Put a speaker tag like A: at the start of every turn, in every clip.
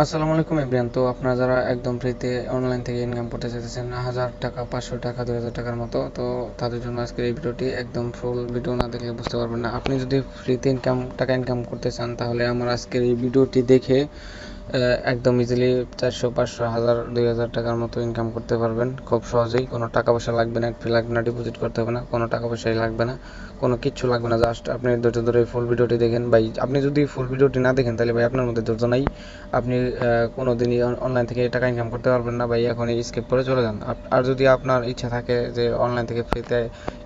A: আসসালামু আলাইকুম এভরিওয়ান। তো আপনারা যারা একদম ফ্রিতে অনলাইন থেকে ইনকাম করতে চাইতেছেন 1000 টাকা, 500 টাকা, 2000 টাকার মতো, তো তাদের জন্য আজকের এই ভিডিওটি। একদম ফুল ভিডিও না দেখলে বুঝতে পারবেন না। আপনি যদি ফ্রিতে টাকা ইনকাম করতে চান, তাহলে আমার আজকের এই ভিডিওটি দেখে একদম ইজিলি 400, 500, 1000, 2000 টাকার মতো ইনকাম করতে পারবেন খুব সহজেই। কোনো টাকা পয়সা লাগবে না, ফি লাগবে না, ডিপোজিট করতে হবে না, কোনো টাকা পয়সাই লাগবে না, কোনো কিচ্ছু লাগবে না। জাস্ট আপনি ধৈর্য ধরে ফুল ভিডিওটি দেখেন ভাই। আপনি যদি ফুল ভিডিওটি না দেখেন, তাহলে ভাই আপনার মধ্যে ধৈর্য নাই। আপনি কোনো দিনই অনলাইন থেকে টাকা ইনকাম করতে পারবেন না ভাই। এখনই স্কিপ করে চলে যান। আর যদি আপনার ইচ্ছা থাকে যে অনলাইন থেকে ফ্রিতে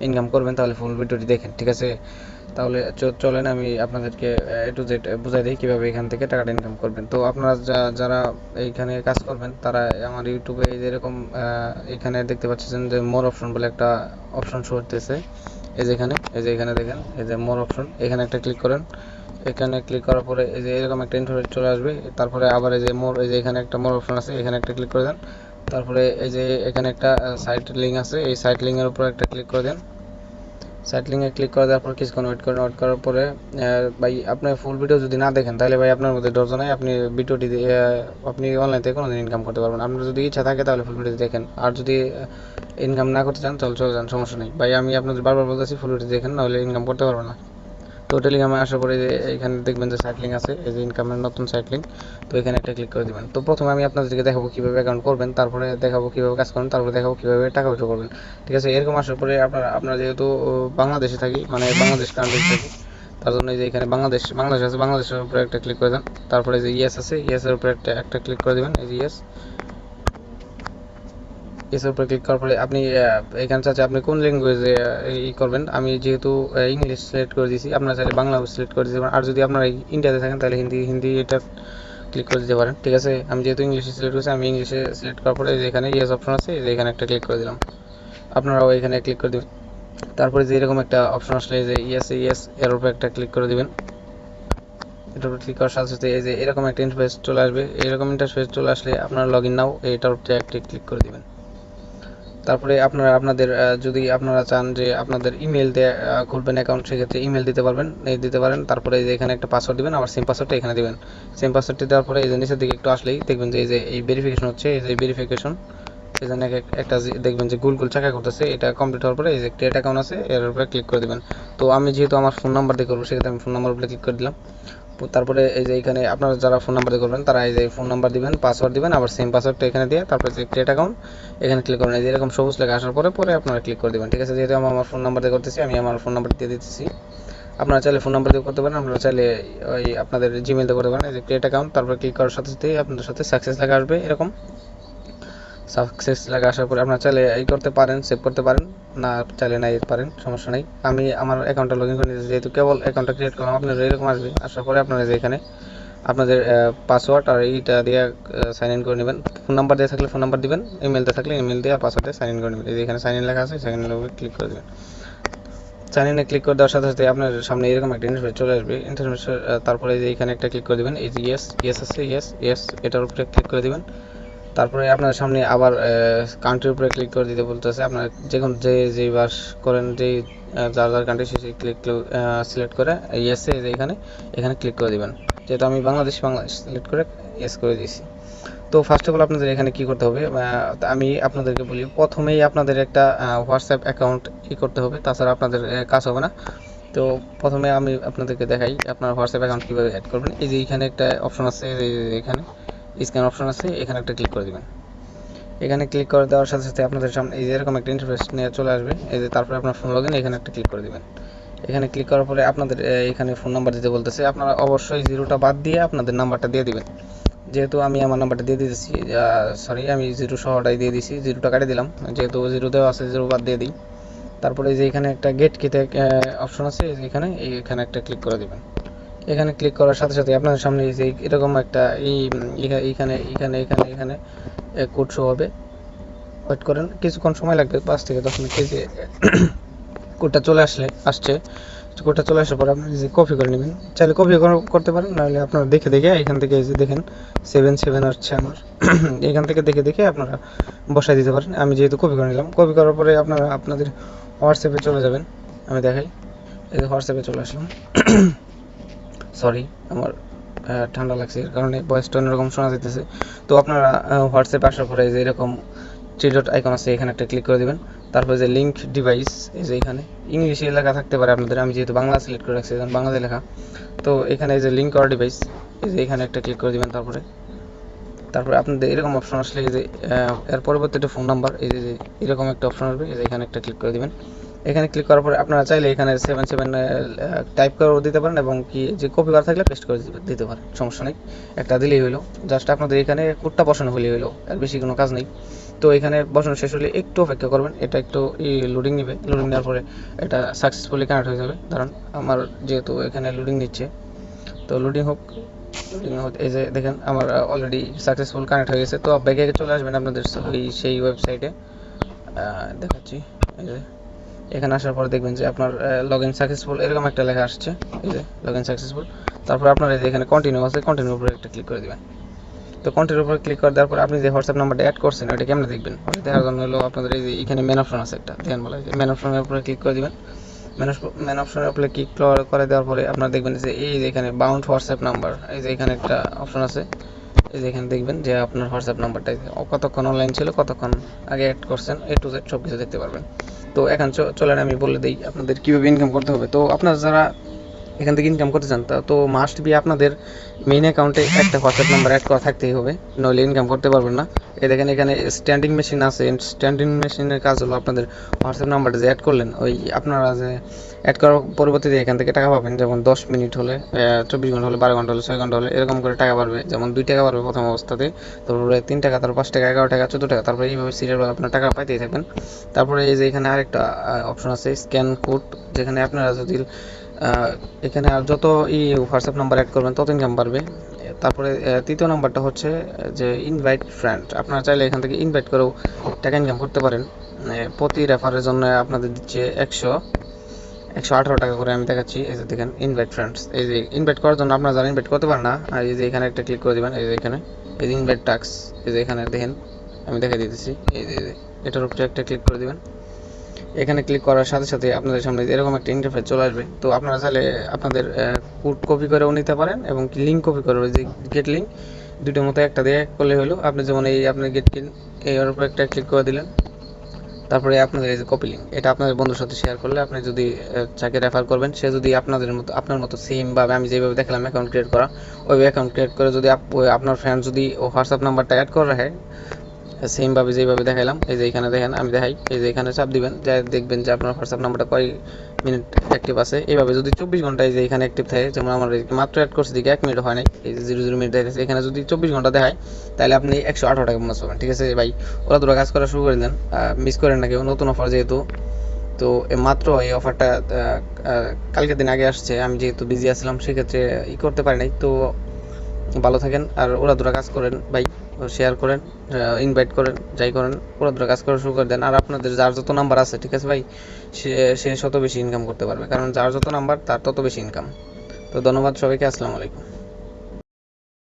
A: ইনকাম করবেন, তাহলে ফুল ভিডিওটি দেখেন, ঠিক আছে? তাহলে চলেন আমি আপনাদেরকে এ টু জেড বুঝাই দিই কীভাবে এখান থেকে টাকাটা ইনকাম করবেন। তো আপনারা যারা এইখানে কাজ করবেন, তারা আমার ইউটিউবে এই যে এরকম এখানে দেখতে পাচ্ছেন যে মোর অপশন বলে একটা অপশন শো হতেছে। এই যে এখানে দেখেন, এই যে মোর অপশন, এখানে একটা ক্লিক করেন। এখানে ক্লিক করার পরে এই যে এরকম একটা ইন্টারফেস চলে আসবে। তারপরে আবার এই যে মোর, এই যে এখানে একটা মোর অপশন আছে, এখানে একটা ক্লিক করে দেন। তারপরে এই যে এখানে একটা সাইট লিঙ্ক আছে, এই সাইট লিঙ্কের উপর একটা ক্লিক করে দেন। সাইট লিঙ্কে ক্লিক করে দেওয়ার পর কিছুক্ষণ ওয়েট করেন। ওয়েট করার পরে ভাই আপনি ফুল ভিডিও যদি না দেখেন, তাহলে ভাই আপনার মধ্যে ধৈর্য নাই। আপনি ভিডিওটি আপনি অনলাইন থেকে কোনোদিন ইনকাম করতে পারবেন। আপনার যদি ইচ্ছা থাকে, তাহলে ফুল ভিডিও দেখেন। আর যদি ইনকাম না করতে চান, তাহলে চলে যান, সমস্যা নেই ভাই। আমি আপনাদের বারবার বলতেছি ফুল ভিডিও দেখেন, নাহলে ইনকাম করতে পারবেন না। তো টেলিগ্রামে আসার পরে যে এখানে দেখবেন যে সাইট লিঙ্ক আছে, এই যে ইনকামের নতুন সাইট লিঙ্ক। তো এখানে একটা ক্লিক করে দেবেন। তো প্রথমে আমি আপনাদেরকে দেখাবো কীভাবে অ্যাকাউন্ট করবেন, তারপরে দেখাবো কীভাবে কাজ করবেন, তারপরে দেখাবো কীভাবে টাকা উইথড্র করবেন, ঠিক আছে? এরকম আসার পরে আপনারা যেহেতু বাংলাদেশে থাকি, মানে বাংলাদেশ কান্ট্রি থাকি, তার জন্য এই যে এখানে বাংলাদেশ আছে, বাংলাদেশের উপরে একটা ক্লিক করে দেন। তারপরে যে ইয়েস আছে, ইয়েসের উপরে একটা ক্লিক করে দেবেন, এই যে ইয়েস। এসের উপরে ক্লিক করার পরে আপনি এখানে চাচ্ছে আপনি কোন ল্যাঙ্গুয়েজে করবেন। আমি যেহেতু ইংলিশ সিলেক্ট করে দিয়েছি, আপনারা চাইলে বাংলা সিলেক্ট করে দিতে পারেন। আর যদি আপনারা ইন্ডিয়াতে থাকেন, তাহলে হিন্দি এটা ক্লিক করে দিতে পারেন, ঠিক আছে? আমি যেহেতু ইংলিশে সিলেক্ট করেছি, আমি ইংলিশে সিলেক্ট করার পরে এখানে ইয়েস অপশন আছে, যে এখানে একটা ক্লিক করে দিলাম। আপনারাও এখানে ক্লিক করে দেবেন। তারপরে যে এরকম একটা অপশন আসলে যে ইয়েস এর উপরে একটা ক্লিক করে দিবেন। এটার উপর ক্লিক করার সাথে সাথে এই যে এরকম একটা ইন্টারফেস চলে আসবে। এরকম ইন্টারফেস চলে আসলে আপনারা লগ ইন নাও, এটার উপরে একটা ক্লিক করে দিবেন। তারপরে আপনাদের যদি আপনারা চান যে আপনাদের ইমেল দিয়ে খুলবেন অ্যাকাউন্ট, সেক্ষেত্রে ইমেল দিতে পারেন। তারপরে এই যে এখানে একটা পাসওয়ার্ড দিবেন, আবার সেম পাসওয়ার্ডটা এখানে দিবেন। সেম পাসওয়ার্ডটি দেওয়ার পরে এই যে নিচের দিকে একটু আসলেই দেখবেন যে এই ভেরিফিকেশন হচ্ছে, এই যে ভেরিফিকেশন, এখানে একটা দেখবেন যে গোল চাকা করতেছে। এটা কমপ্লিট হওয়ার পরে এই যে ক্রিয়েট অ্যাকাউন্ট আছে, এর উপরে ক্লিক করে দেবেন। তো আমি যেহেতু আমার ফোন নাম্বার দিয়ে করবো, সেক্ষেত্রে আমি ফোন নাম্বার উপরে ক্লিক করে দিলাম। তারপরে এই যে এখানে আপনারা যারা ফোন নাম্বার দিয়ে করবেন, তারা এই যে ফোন নাম্বার দিবেন, পাসওয়ার্ড দিবেন, আবার সেম পাসওয়ার্ডটা এখানে দিয়ে তারপরে যে ক্রিয়েট অ্যাকাউন্ট এখানে ক্লিক করবেন। এই যে এরকম সবুজ লেখা আসার পরে আপনারা ক্লিক করে দেবেন, ঠিক আছে? যেহেতু আমি আমার ফোন নাম্বার দিয়ে করতেছি, আমি আমার ফোন নাম্বার দিয়ে দিতেছি। আপনারা চাইলে ফোন নাম্বার দিয়ে করতে পারেন, আপনারা চাইলে ওই আপনাদের জিমেল দিয়ে করতে পারেন। এই যে ক্রিয়েট অ্যাকাউন্ট, তারপরে ক্লিক করার সাথে সাথেই আপনাদের সাথে সাকসেস লেখা আসবে। এরকম সাকসেস লেখা আসার পরে আপনারা চাইলে করতে পারেন, সেভ করতে পারেন, না চাইলে নাই পারেন, সমস্যা নেই। আমি আমার অ্যাকাউন্টটা লগ ইন করে নিয়েছি, যেহেতু কেবল অ্যাকাউন্টটা ক্রিয়েট করলাম। আপনারা এরকম আসবে, আসার পরে আপনারা যে এখানে আপনাদের পাসওয়ার্ড আর এইটা দিয়ে সাইন ইন করে নেবেন। ফোন নাম্বার দিয়ে থাকলে ফোন নাম্বার দিবেন, ইমেল দিয়ে থাকলে ইমেল দিয়ে পাসওয়ার্ড দিয়ে সাইন ইন করে নেবেন। এই যে এখানে সাইন ইন লেখা আছে, সাইন ইনের উপরে ক্লিক করে দেবেন। সাইন ইনে ক্লিক করে দেওয়ার সাথে সাথে আপনার সামনে এরকম একটা ইন্টারফেস চলে আসবে। ইন্টারফেস তারপরে যে এখানে একটা ক্লিক করে দেবেন, এই যে ইয়েস আছে, ইয়েস এটার উপরে ক্লিক করে দেবেন। তারপরে আপনার সামনে আবার কান্ট্রির উপরে ক্লিক করে দিতে বলতেছে। আপনার যেই বাস করেন, যার কান্ট্রি, সেই সিলেক্ট করে ইয়েসে এখানে ক্লিক করে দেবেন। যেহেতু আমি বাংলাদেশ সিলেক্ট করে ইয়েস করে দিয়েছি। তো ফার্স্ট অফ অল আপনাদের এখানে কি করতে হবে, আমি আপনাদেরকে বলি, প্রথমেই আপনাদের একটা হোয়াটসঅ্যাপ অ্যাকাউন্ট করতে হবে, তাছাড়া আপনাদের কাজ হবে না। তো প্রথমে আমি আপনাদেরকে দেখাই আপনার হোয়াটসঅ্যাপ অ্যাকাউন্ট কীভাবে অ্যাড করবেন। এই যে এখানে একটা অপশন আছে, এখানে স্ক্যান অপশন আছে, এখানে একটা ক্লিক করে দেবেন। এখানে ক্লিক করে দেওয়ার সাথে সাথে আপনাদের সামনে এই যে এরকম একটা ইন্টারফেস নিয়ে চলে আসবে। এই যে তারপরে আপনার ফোন লগইন, এখানে একটা ক্লিক করে দেবেন। এখানে ক্লিক করার পরে আপনাদের এখানে ফোন নাম্বার দিতে বলতেছে। আপনারা অবশ্যই জিরোটা বাদ দিয়ে আপনাদের নাম্বারটা দিয়ে দিবেন। যেহেতু আমি আমার নাম্বারটা দিয়ে দিয়েছি, সরি, আমি জিরো সহটাই দিয়ে দিয়েছি, জিরোটা কাটে দিলাম। যেহেতু জিরো দেওয়া আছে, জিরো বাদ দিয়ে দিই। তারপরে যে এখানে একটা গেট কিতে অপশন আছে, এখানে একটা ক্লিক করে দেবেন। এখানে ক্লিক করার সাথে সাথে আপনাদের সামনে এই যে এরকম একটা এখানে কোড শো হবে। ওয়েট করেন, কিছুক্ষণ সময় লাগবে, 5 থেকে 10 মিনিট। এই যে কোডটা আসছে। কোডটা চলে আসার পর আপনি যে কপি করে নেবেন, চাইলে কপি করতে পারেন, নাহলে আপনারা দেখে এখান থেকে এই যে দেখেন 77 আসছে আমার এখান থেকে দেখে আপনারা বসাই দিতে পারেন। আমি যেহেতু কপি করে নিলাম, কপি করার পরে আপনারা আপনাদের হোয়াটসঅ্যাপে চলে যাবেন। আমি দেখাই, এই যে হোয়াটসঅ্যাপে চলে আসলাম। সরি, আমার ঠান্ডা লাগছে, এর কারণে ভয়েসটা অন্যরকম শোনা যেতেছে। তো আপনারা হোয়াটসঅ্যাপে আসার পরে যে এরকম থ্রি ডট আইকন আছে, এখানে একটা ক্লিক করে দিবেন। তারপরে যে লিঙ্ক ডিভাইস, এই যে এখানে ইংলিশে লেখা থাকতে পারে আপনাদের, আমি যেহেতু বাংলা সিলেক্ট করে রাখছি বাংলাতে লেখা। তো এখানে যে লিঙ্ক অর ডিভাইস, এই যে এখানে একটা ক্লিক করে দিবেন। তারপরে আপনাদের এরকম অপশন আসলে এই যে এর পরবর্তীতে ফোন নাম্বার, এই যে এরকম একটা অপশন আসবে, এই যে এখানে একটা ক্লিক করে দিবেন। এখানে ক্লিক করার পরে আপনারা চাইলে এখানে 77 টাইপ করেও দিতে পারেন, এবং কি যে কপি করা থাকলে পেস্ট করে দিতে পারেন, সমস্যা নেই। একটা দিলেই হলো, জাস্ট আপনাদের এখানে কোডটা বসানো হলেই হলো, আর বেশি কোনো কাজ নেই। তো এখানে বসানো শেষ হলে একটু অপেক্ষা করবেন, এটা একটু লোডিং নেবে। লোডিং নেওয়ার পরে এটা সাকসেসফুলি কানেক্ট হয়ে যাবে। কারণ আমার যেহেতু এখানে লোডিং নিচ্ছে, তো লোডিং হোক। এই যে দেখেন আমার অলরেডি সাকসেসফুল কানেক্ট হয়ে গেছে। তো ব্যাকে চলে আসবেন আপনাদের সেই ওয়েবসাইটে, দেখাচ্ছি। এই যে এখানে আসার পরে দেখবেন যে আপনার লগ ইন সাকসেসফুল এরকম একটা লেখা আসছে, এই যে লগ ইন সাকসেসফুল। তারপর আপনার এই যে এখানে কন্টিনিউ আছে, কন্টিনিউর উপরে একটা ক্লিক করে দেবেন। তো কন্টিনিউর উপরে ক্লিক করে দেওয়ার পরে আপনি যে হোয়াটসঅ্যাপ নাম্বারটা অ্যাড করছেন ওটা কেমনে দেখবেন, ওটা দেখার জন্য হলো আপনাদের এই যে এখানে মেন অপশন আছে একটা, দেখেন বলা যায় মেন অপশনের উপরে ক্লিক করে দিবেন। মেন অপশনের উপরে ক্লিক করে দেওয়ার পরে আপনারা দেখবেন যে এই যে এখানে বাউন্ড হোয়াটসঅ্যাপ নাম্বার, এই যে এখানে একটা অপশন আছে। এই যে এখানে দেখবেন যে আপনার হোয়াটসঅ্যাপ নাম্বারটা কতক্ষণ অনলাইন ছিল, কতক্ষণ আগে অ্যাড করছেন, এ টু জেড সব কিছু দেখতে পারবেন। তো এখন চলেন আমি বলে দিই আপনাদের কীভাবে ইনকাম করতে হবে। তো আপনারা যারা এখান থেকে ইনকাম করতে চান তো মাস্ট বি আপনাদের মেইন অ্যাকাউন্টে একটা হোয়াটসঅ্যাপ নাম্বার অ্যাড করা থাকতেই হবে, নইলে ইনকাম করতে পারবেন না। এই দেখেন এখানে স্ট্যান্ডিং মেশিন আছে, স্ট্যান্ডিং মেশিনের কাজ হলো আপনাদের হোয়াটসঅ্যাপ নাম্বারটা যে অ্যাড করলেন, ওই আপনারা যে অ্যাড করার পরবর্তীতে এখান থেকে টাকা পাবেন। যেমন 10 মিনিট হলে, 24 ঘন্টা হলে, 12 ঘন্টা হলে, 6 ঘন্টা হলে এরকম করে টাকা পারবে। যেমন 2 টাকা পারবে প্রথম অবস্থাতে, তারপরে 3 টাকা, তারপর 5 টাকা, 11 টাকা, 14 টাকা, তারপরে এইভাবে সিরিয়াল আপনার টাকা পাইতেই থাকবেন। তারপরে এই যে এখানে আরেকটা অপশন আছে স্ক্যান কোড, যেখানে আপনারা যদি এখানে আর যত হোয়াটসঅ্যাপ নাম্বার অ্যাড করবেন তত ইনকাম বাড়বে। তারপরে তৃতীয় নাম্বারটা হচ্ছে যে ইনভাইট ফ্রেন্ড, আপনারা চাইলে এখান থেকে ইনভাইট করেও টাকা ইনকাম করতে পারেন। প্রতি রেফারের জন্য আপনাদের দিচ্ছে 118 টাকা করে, আমি দেখাচ্ছি। এই যে দেখেন ইনভাইট ফ্রেন্ডস, এই যে ইনভাইট করার জন্য আপনারা যারা ইনভাইট করতে পারেন না, আর এই যে এখানে একটা ক্লিক করে দেবেন। এই যে এখানে এই যে ইনভাইট টাস্ক, এই যে এখানে দেখেন আমি দেখে দিতেছি, এই যে এটার উপরে একটা ক্লিক করে দেবেন। এখানে ক্লিক করার সাথে সাথে আপনাদের সামনে এরকম একটা ইন্টারফেস চলে আসবে। তো আপনারা চাইলে আপনাদের কোড কপি করেও নিতে পারেন, এবং লিঙ্ক কপি করে, যে গেট লিঙ্ক দুটোর মতো একটা দিয়ে করলে হলো। আপনি যেমন এই আপনার গেট এর উপরে একটা ক্লিক করে দিলেন, তারপরে আপনাদের এই যে কপি লিঙ্ক, এটা আপনাদের বন্ধুর সাথে শেয়ার করলে, আপনি যদি যাকে রেফার করবেন সে যদি আপনার মতো সেম ভাবে আমি যেভাবে দেখালাম অ্যাকাউন্ট ক্রিয়েট করা, ওই অ্যাকাউন্ট ক্রিয়েট করে যদি আপনার ফ্রেন্ড যদি হোয়াটসঅ্যাপ নাম্বারটা অ্যাড করে রাখে সেমভাবে যেভাবে দেখাইলাম, এই যে এখানে দেখেন আমি দেখাই, এই যে এখানে চাপ দিবেন, যা দেখবেন যে আপনার হোয়াটসঅ্যাপ নাম্বারটা কয় মিনিট অ্যাক্টিভ আছে। এইভাবে যদি 24 ঘন্টায় যে এখানে অ্যাক্টিভ থাকে, যেমন আমার মাত্র অ্যাড করছি দিকে 1 মিনিট হয় নাই, এই যে 00 মিনিট দেখাচ্ছে, এখানে যদি 24 ঘন্টা দেখায় তাহলে আপনি 118 টাকা বোনাস পাবেন। ঠিক আছে ভাই, ওরা দুটো কাজ করা শুরু করে দেন, মিস করেন না কেউ, নতুন অফার যেহেতু। তো মাত্র এই অফারটা কালকের দিন আগে আসছে, আমি যেহেতু বিজি আসলাম সেক্ষেত্রে করতে পারি নাই। তো ভালো থাকেন, আর ওরা দুটো কাজ করেন ভাই, শেয়ার করেন, ইনভাইট করেন, যাই করেন ওরা দুটো কাজ করা শুরু করে দেন। আর আপনাদের যার যত নাম্বার আছে, ঠিক আছে ভাই, সে তত বেশি ইনকাম করতে পারবে, কারণ যার যত নাম্বার তার তত বেশি ইনকাম। তো ধন্যবাদ সবাইকে, আসসালামু আলাইকুম।